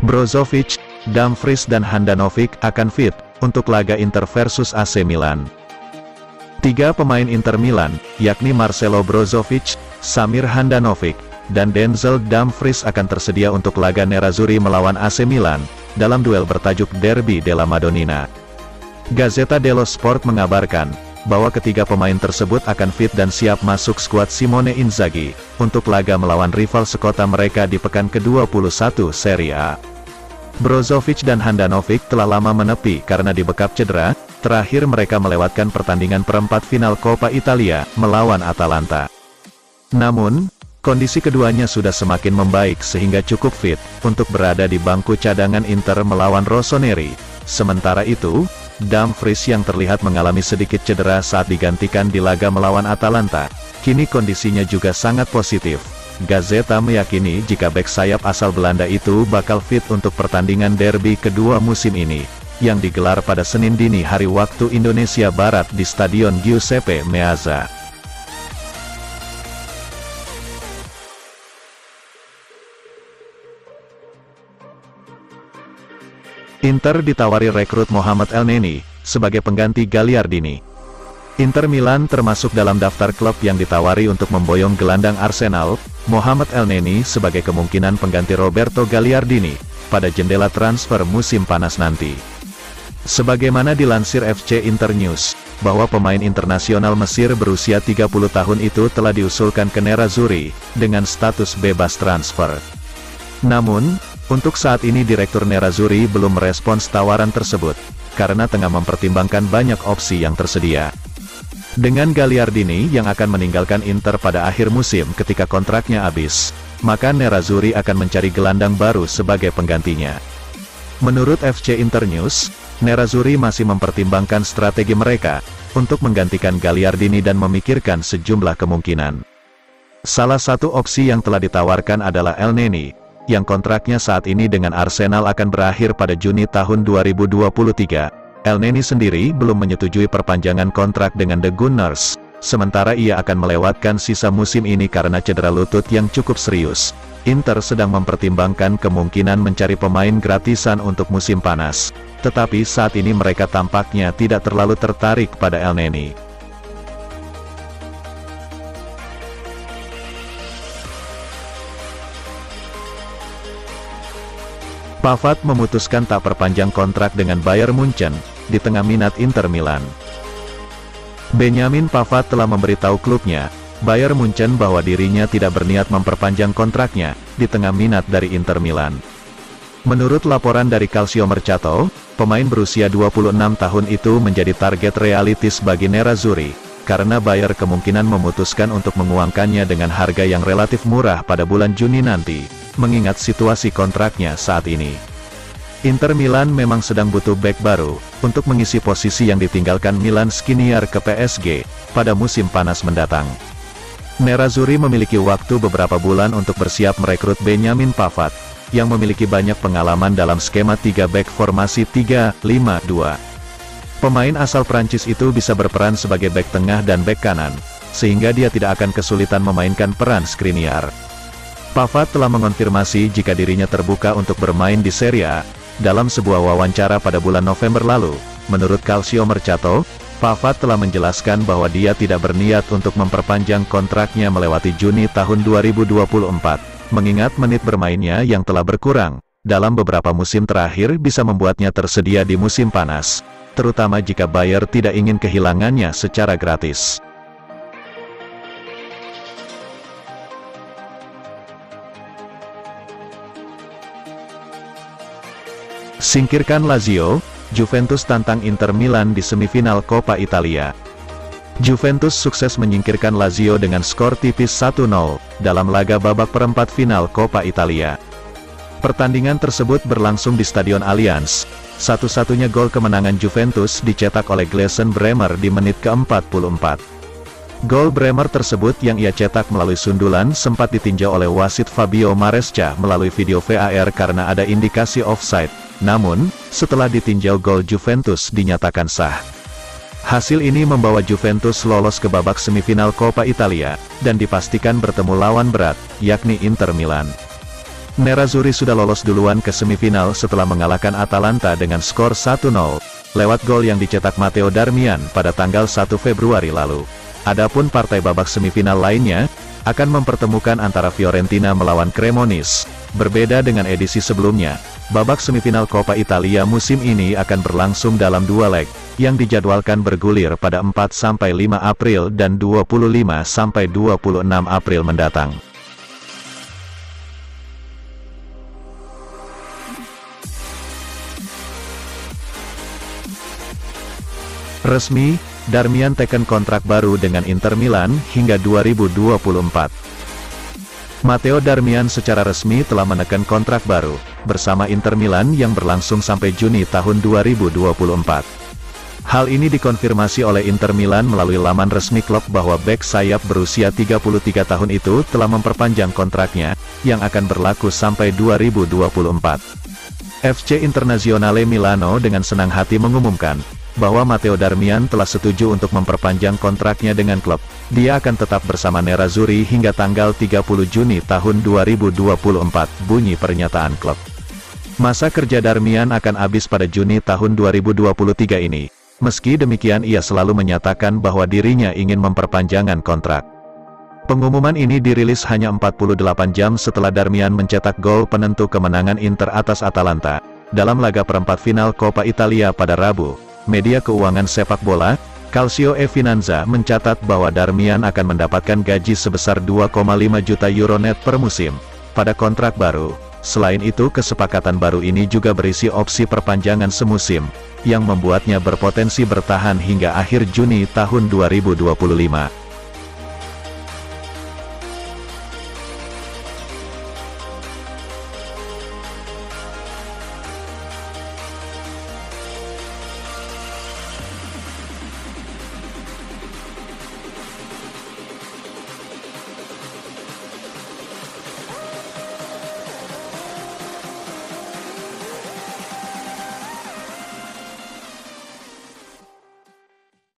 Brozovic, Dumfries dan Handanovic akan fit untuk laga Inter versus AC Milan. Tiga pemain Inter Milan, yakni Marcelo Brozovic, Samir Handanovic, dan Denzel Dumfries akan tersedia untuk laga Nerazzurri melawan AC Milan dalam duel bertajuk Derby della Madonnina. Gazzetta dello Sport mengabarkan bahwa ketiga pemain tersebut akan fit dan siap masuk skuad Simone Inzaghi untuk laga melawan rival sekota mereka di pekan ke-21 Serie A. Brozovic dan Handanovic telah lama menepi karena dibekap cedera, terakhir mereka melewatkan pertandingan perempat final Coppa Italia melawan Atalanta. Namun, kondisi keduanya sudah semakin membaik sehingga cukup fit untuk berada di bangku cadangan Inter melawan Rossoneri. Sementara itu, Dumfries yang terlihat mengalami sedikit cedera saat digantikan di laga melawan Atalanta, kini kondisinya juga sangat positif. Gazzetta meyakini jika bek sayap asal Belanda itu bakal fit untuk pertandingan derby kedua musim ini, yang digelar pada Senin dini hari waktu Indonesia Barat di Stadion Giuseppe Meazza. Inter ditawari rekrut Mohamed Elneny sebagai pengganti Gagliardini. Inter Milan termasuk dalam daftar klub yang ditawari untuk memboyong gelandang Arsenal, Mohamed Elneny sebagai kemungkinan pengganti Roberto Gagliardini pada jendela transfer musim panas nanti. Sebagaimana dilansir FC Internews, bahwa pemain internasional Mesir berusia 30 tahun itu telah diusulkan ke Nerazzurri dengan status bebas transfer. Namun, untuk saat ini Direktur Nerazzurri belum merespons tawaran tersebut, karena tengah mempertimbangkan banyak opsi yang tersedia. Dengan Gagliardini yang akan meninggalkan Inter pada akhir musim ketika kontraknya habis, maka Nerazzurri akan mencari gelandang baru sebagai penggantinya. Menurut FC Internews, Nerazzurri masih mempertimbangkan strategi mereka untuk menggantikan Gagliardini dan memikirkan sejumlah kemungkinan. Salah satu opsi yang telah ditawarkan adalah Elneny, yang kontraknya saat ini dengan Arsenal akan berakhir pada Juni tahun 2023. Elneny sendiri belum menyetujui perpanjangan kontrak dengan The Gunners, sementara ia akan melewatkan sisa musim ini karena cedera lutut yang cukup serius. Inter sedang mempertimbangkan kemungkinan mencari pemain gratisan untuk musim panas, tetapi saat ini mereka tampaknya tidak terlalu tertarik pada Elneny. Pavard memutuskan tak perpanjang kontrak dengan Bayern Munchen, di tengah minat Inter Milan. Benjamin Pavard telah memberitahu klubnya, Bayern Munchen bahwa dirinya tidak berniat memperpanjang kontraknya, di tengah minat dari Inter Milan. Menurut laporan dari Calcio Mercato, pemain berusia 26 tahun itu menjadi target realistis bagi Nerazzurri, karena Bayern kemungkinan memutuskan untuk menguangkannya dengan harga yang relatif murah pada bulan Juni nanti, mengingat situasi kontraknya saat ini. Inter Milan memang sedang butuh bek baru, untuk mengisi posisi yang ditinggalkan Milan Skriniar ke PSG, pada musim panas mendatang. Nerazzurri memiliki waktu beberapa bulan untuk bersiap merekrut Benjamin Pavard, yang memiliki banyak pengalaman dalam skema 3 bek formasi 3-5-2. Pemain asal Prancis itu bisa berperan sebagai bek tengah dan bek kanan, sehingga dia tidak akan kesulitan memainkan peran Skriniar. Pavard telah mengonfirmasi jika dirinya terbuka untuk bermain di Serie A, dalam sebuah wawancara pada bulan November lalu. Menurut Calcio Mercato, Pavard telah menjelaskan bahwa dia tidak berniat untuk memperpanjang kontraknya melewati Juni tahun 2024, mengingat menit bermainnya yang telah berkurang dalam beberapa musim terakhir bisa membuatnya tersedia di musim panas, terutama jika Bayern tidak ingin kehilangannya secara gratis. Singkirkan Lazio, Juventus tantang Inter Milan di semifinal Coppa Italia. Juventus sukses menyingkirkan Lazio dengan skor tipis 1-0, dalam laga babak perempat final Coppa Italia. Pertandingan tersebut berlangsung di Stadion Allianz. Satu-satunya gol kemenangan Juventus dicetak oleh Gleison Bremer di menit ke-44. Gol Bremer tersebut yang ia cetak melalui sundulan sempat ditinjau oleh wasit Fabio Maresca melalui video VAR karena ada indikasi offside. Namun, setelah ditinjau gol Juventus dinyatakan sah. Hasil ini membawa Juventus lolos ke babak semifinal Coppa Italia, dan dipastikan bertemu lawan berat, yakni Inter Milan. Nerazzurri sudah lolos duluan ke semifinal setelah mengalahkan Atalanta dengan skor 1-0, lewat gol yang dicetak Matteo Darmian pada tanggal 1 Februari lalu. Adapun partai babak semifinal lainnya, akan mempertemukan antara Fiorentina melawan Cremonese. Berbeda dengan edisi sebelumnya, babak semifinal Coppa Italia musim ini akan berlangsung dalam 2 leg, yang dijadwalkan bergulir pada 4-5 April dan 25-26 April mendatang. Resmi, Darmian teken kontrak baru dengan Inter Milan hingga 2024. Matteo Darmian secara resmi telah menekan kontrak baru bersama Inter Milan yang berlangsung sampai Juni tahun 2024. Hal ini dikonfirmasi oleh Inter Milan melalui laman resmi klub bahwa bek sayap berusia 33 tahun itu telah memperpanjang kontraknya, yang akan berlaku sampai 2024. FC Internazionale Milano dengan senang hati mengumumkan bahwa Matteo Darmian telah setuju untuk memperpanjang kontraknya dengan klub. Dia akan tetap bersama Nerazzurri hingga tanggal 30 Juni tahun 2024, bunyi pernyataan klub. Masa kerja Darmian akan habis pada Juni tahun 2023 ini. Meski demikian ia selalu menyatakan bahwa dirinya ingin memperpanjangan kontrak. Pengumuman ini dirilis hanya 48 jam setelah Darmian mencetak gol penentu kemenangan Inter atas Atalanta dalam laga perempat final Coppa Italia pada Rabu. Media keuangan sepak bola, Calcio e Finanza mencatat bahwa Darmian akan mendapatkan gaji sebesar 2,5 juta euro net per musim pada kontrak baru. Selain itu, kesepakatan baru ini juga berisi opsi perpanjangan semusim, yang membuatnya berpotensi bertahan hingga akhir Juni tahun 2025.